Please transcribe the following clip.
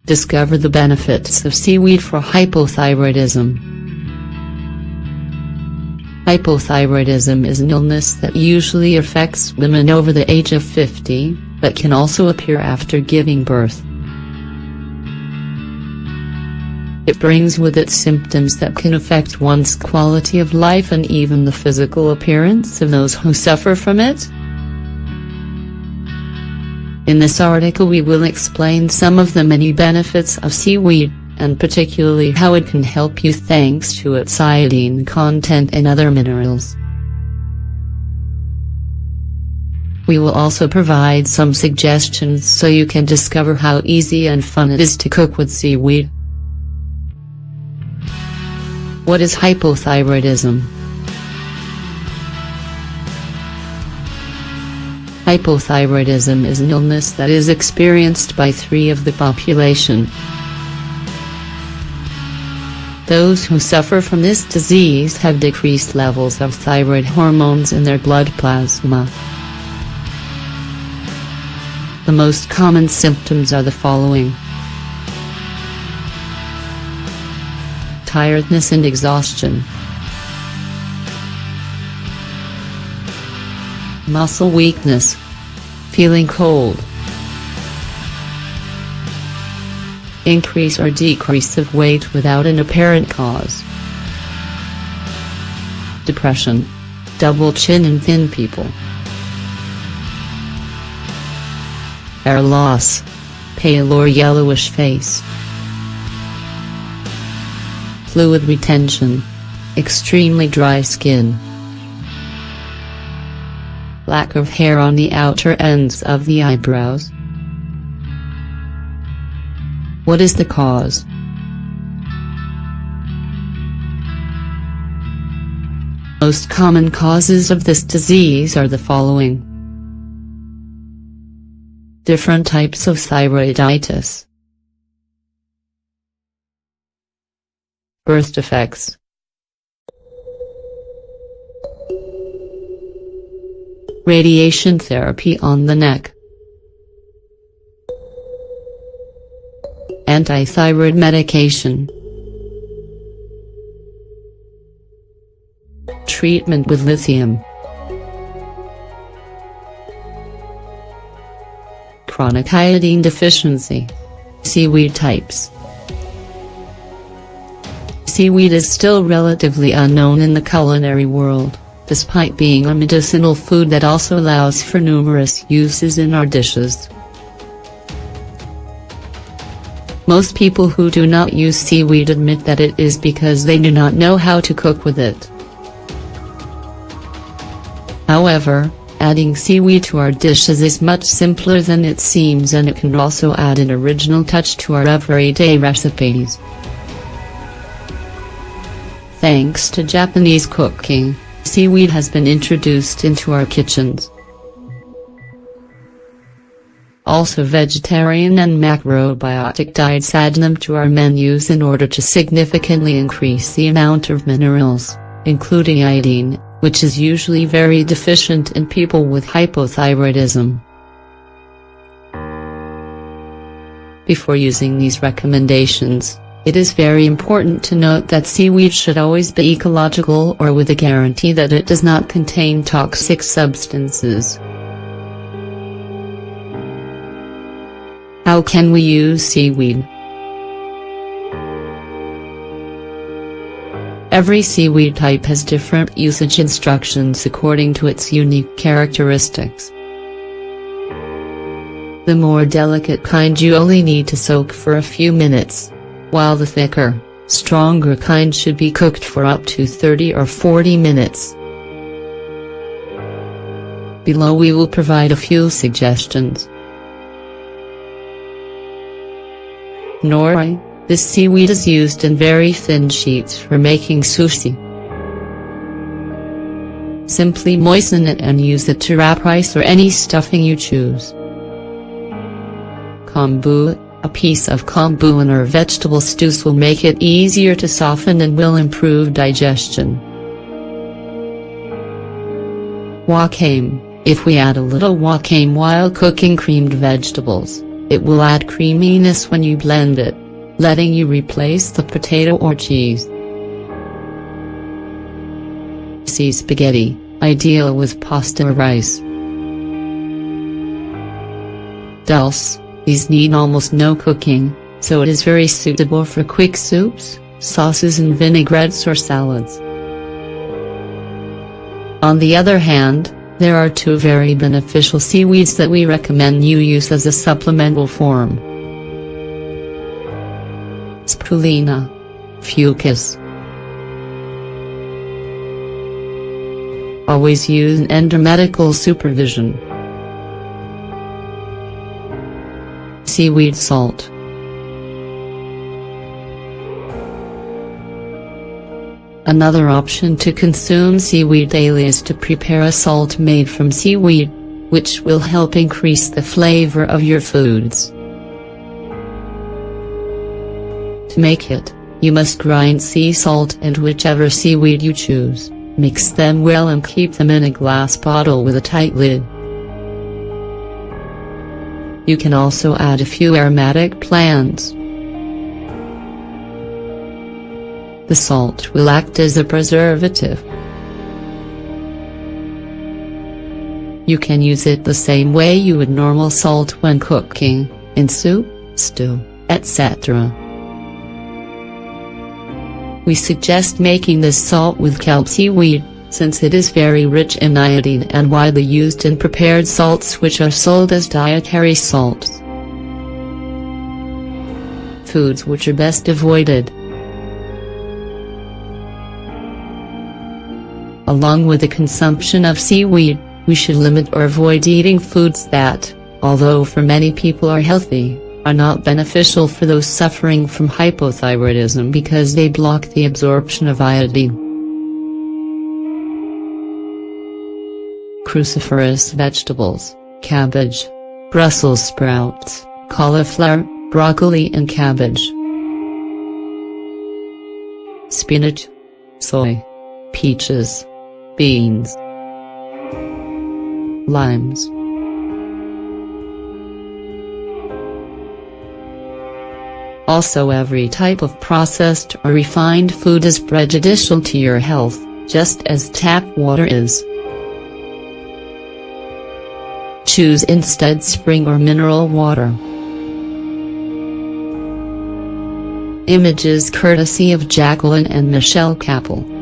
Discover the benefits of seaweed for hypothyroidism. Hypothyroidism is an illness that usually affects women over the age of 50, but can also appear after giving birth. It brings with it symptoms that can affect one's quality of life and even the physical appearance of those who suffer from it. In this article we will explain some of the many benefits of seaweed, and particularly how it can help you thanks to its iodine content and other minerals. We will also provide some suggestions so you can discover how easy and fun it is to cook with seaweed. What is hypothyroidism? Hypothyroidism is an illness that is experienced by 3% of the population. Those who suffer from this disease have decreased levels of thyroid hormones in their blood plasma. The most common symptoms are the following: tiredness and exhaustion, muscle weakness, feeling cold, increase or decrease of weight without an apparent cause, depression, double chin in thin people, hair loss, pale or yellowish face, fluid retention, extremely dry skin, lack of hair on the outer ends of the eyebrows. What is the cause? Most common causes of this disease are the following: different types of thyroiditis, birth defects, radiation therapy on the neck, anti-thyroid medication, treatment with lithium, chronic iodine deficiency. Seaweed types. Seaweed is still relatively unknown in the culinary world, despite being a medicinal food that also allows for numerous uses in our dishes. Most people who do not use seaweed admit that it is because they do not know how to cook with it. However, adding seaweed to our dishes is much simpler than it seems, and it can also add an original touch to our everyday recipes. Thanks to Japanese cooking, seaweed has been introduced into our kitchens. Also, vegetarian and macrobiotic diets add them to our menus in order to significantly increase the amount of minerals, including iodine, which is usually very deficient in people with hypothyroidism. Before using these recommendations, it is very important to note that seaweed should always be ecological or with a guarantee that it does not contain toxic substances. How can we use seaweed? Every seaweed type has different usage instructions according to its unique characteristics. The more delicate kind you only need to soak for a few minutes, while the thicker, stronger kind should be cooked for up to 30 or 40 minutes. Below we will provide a few suggestions. Nori. This seaweed is used in very thin sheets for making sushi. Simply moisten it and use it to wrap rice or any stuffing you choose. Kombu. A piece of kombu in our vegetable stews will make it easier to soften and will improve digestion. Wakame. If we add a little wakame while cooking creamed vegetables, It will add creaminess when you blend it, letting you replace the potato or cheese. Sea spaghetti, ideal with pasta or rice. Dulse, these need almost no cooking, so it is very suitable for quick soups, sauces and vinaigrettes or salads. On the other hand, there are two very beneficial seaweeds that we recommend you use as a supplemental form. Spirulina. Fucus. Always use under medical supervision. Seaweed salt. Another option to consume seaweed daily is to prepare a salt made from seaweed, which will help increase the flavor of your foods. To make it, you must grind sea salt and whichever seaweed you choose, mix them well and keep them in a glass bottle with a tight lid. You can also add a few aromatic plants. The salt will act as a preservative. You can use it the same way you would normal salt when cooking, in soup, stew, etc. We suggest making this salt with kelp seaweed, since it is very rich in iodine and widely used in prepared salts which are sold as dietary salts. Foods which are best avoided. Along with the consumption of seaweed, we should limit or avoid eating foods that, although for many people are healthy, are not beneficial for those suffering from hypothyroidism because they block the absorption of iodine. Cruciferous vegetables, cabbage, Brussels sprouts, cauliflower, broccoli and cabbage. Spinach, soy, peaches, beans, limes. Also, every type of processed or refined food is prejudicial to your health, just as tap water is. Choose instead spring or mineral water. Images courtesy of Jacqueline and Michelle Capel.